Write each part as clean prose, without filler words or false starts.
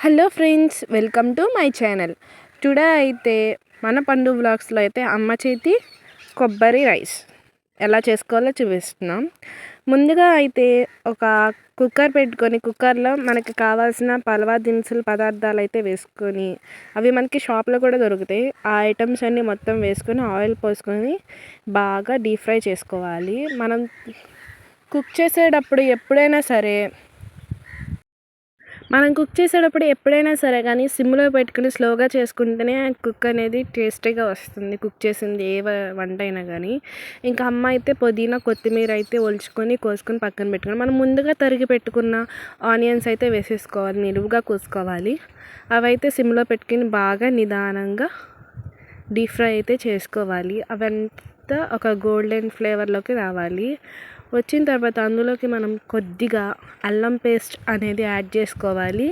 Hello friends, welcome to my channel. Today అయితే మన పండు వ్లాగ్స్లో అయితే అమ్మ చేతి కొబ్బరి రైస్ ఎలా చేసుకోవాలో చూపిస్తున్నాం. ముందుగా అయితే ఒక కుక్కర్ పెట్టుకొని కుక్కర్లో మనకి కావాల్సిన పలవా దినుసులు పదార్థాలు అయితే వేసుకొని, అవి మనకి షాప్లో కూడా దొరుకుతాయి. ఆ ఐటమ్స్ అన్నీ మొత్తం వేసుకొని ఆయిల్ పోసుకొని బాగా డీప్ ఫ్రై చేసుకోవాలి. మనం కుక్ చేసేటప్పుడు ఎప్పుడైనా సరే కానీ సిమ్లో పెట్టుకుని స్లోగా చేసుకుంటేనే కుక్ అనేది టేస్టీగా వస్తుంది. కుక్ చేసింది ఏ వంట అయినా కానీ. ఇంకా అమ్మ అయితే పుదీనా కొత్తిమీర అయితే ఒలుచుకొని కోసుకొని పక్కన పెట్టుకొని, మనం ముందుగా తరిగి పెట్టుకున్న ఆనియన్స్ అయితే వేసేసుకోవాలి, నిలువుగా కోసుకోవాలి. అవైతే సిమ్లో పెట్టుకుని బాగా నిదానంగా డీప్ ఫ్రై అయితే చేసుకోవాలి. అవంతా ఒక గోల్డెన్ ఫ్లేవర్లోకి రావాలి. వచ్చిన తర్వాత అందులోకి మనం కొద్దిగా అల్లం పేస్ట్ అనేది యాడ్ చేసుకోవాలి.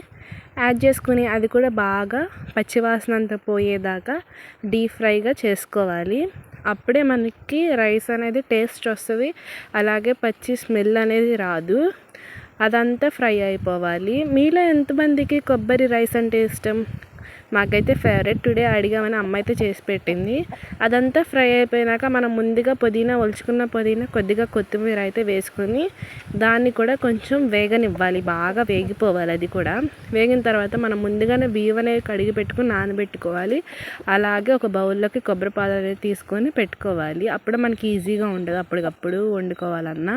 యాడ్ చేసుకుని అది కూడా బాగా పచ్చివాసన అంతా పోయేదాకా డీప్ ఫ్రైగా చేసుకోవాలి. అప్పుడే మనకి రైస్ అనేది టేస్ట్ వస్తుంది, అలాగే పచ్చి స్మెల్ అనేది రాదు. అదంతా ఫ్రై అయిపోవాలి. మీలో ఎంతమందికి కొబ్బరి రైస్ అంటే ఇష్టం? మాకైతే ఫేవరెట్. టుడే అడిగామని అమ్మ అయితే చేసి పెట్టింది. అదంతా ఫ్రై అయిపోయినాక మనం ముందుగా ఒలుచుకున్న పుదీనా కొద్దిగా కొత్తిమీర అయితే వేసుకొని దాన్ని కూడా కొంచెం వేగనివ్వాలి, బాగా వేగిపోవాలి. అది కూడా వేగిన తర్వాత మనం ముందుగానే బియ్యం అనేది కడిగి పెట్టుకుని నానబెట్టుకోవాలి. అలాగే ఒక బౌల్లోకి కొబ్బరి పాలు అనేది తీసుకొని పెట్టుకోవాలి. అప్పుడు మనకి ఈజీగా ఉండదు అప్పటికప్పుడు వండుకోవాలన్నా.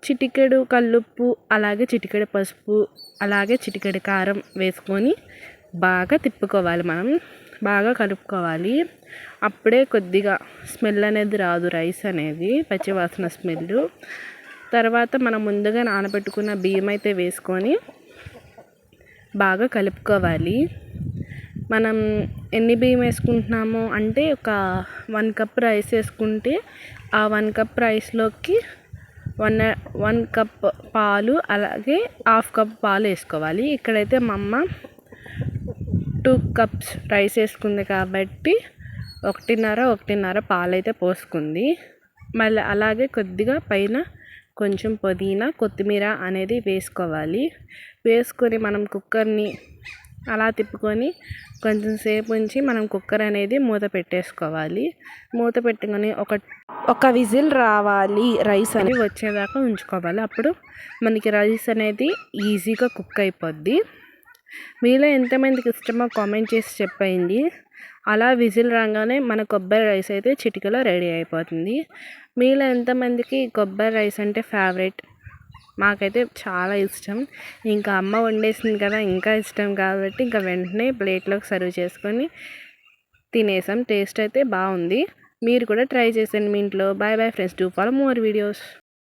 చిటికెడు కల్లుప్పు, అలాగే చిటికెడు పసుపు, అలాగే చిటికెడు కారం వేసుకొని బాగా తిప్పుకోవాలి. మనం బాగా కలుపుకోవాలి. అప్పుడే కొద్దిగా స్మెల్ అనేది రాదు, రైస్ అనేది పచ్చివాసన స్మెల్. తర్వాత మనం ముందుగా నానబెట్టుకున్న బియ్యం అయితే వేసుకొని బాగా కలుపుకోవాలి. మనం ఎన్ని బియ్యం వేసుకుంటున్నామో అంటే ఒక 1 కప్ రైస్ వేసుకుంటే ఆ 1 కప్ రైస్లోకి 1 కప్ పాలు, అలాగే 1/2 కప్ పాలు వేసుకోవాలి. ఇక్కడైతే మా అమ్మ 2 కప్స్ రైస్ వేసుకుంది కాబట్టి 1.5 పాలైతే పోసుకుంది. మళ్ళీ అలాగే కొద్దిగా పైన కొంచెం పుదీనా కొత్తిమీర అనేది వేసుకోవాలి. వేసుకొని మనం కుక్కర్ని అలా తిప్పుకొని కొంచెం సేపు ఉంచి మనం కుక్కర్ అనేది మూత పెట్టేసుకోవాలి. మూత పెట్టుకొని ఒక విజిల్ రావాలి, రైస్ అనేది వచ్చేదాకా ఉంచుకోవాలి. అప్పుడు మనకి రైస్ అనేది ఈజీగా కుక్ అయిపోద్ది. మీలో ఎంతమందికి ఇష్టమో కామెంట్ చేసి చెప్పండి. అలా విజిల్ రాగానే మన కొబ్బరి రైస్ అయితే చిటికలో రెడీ అయిపోతుంది. మీలో ఎంతమందికి కొబ్బరి రైస్ అంటే ఫేవరెట్? మాకైతే చాలా ఇష్టం. ఇంకా అమ్మ వండేసింది కదా, ఇంకా ఇష్టం కాబట్టి ఇంకా వెంటనే ప్లేట్లోకి సర్వ్ చేసుకొని తినేసాం. టేస్ట్ అయితే బాగుంది. మీరు కూడా ట్రై చేయండి మీ ఇంట్లో. Bye bye friends, do follow more videos.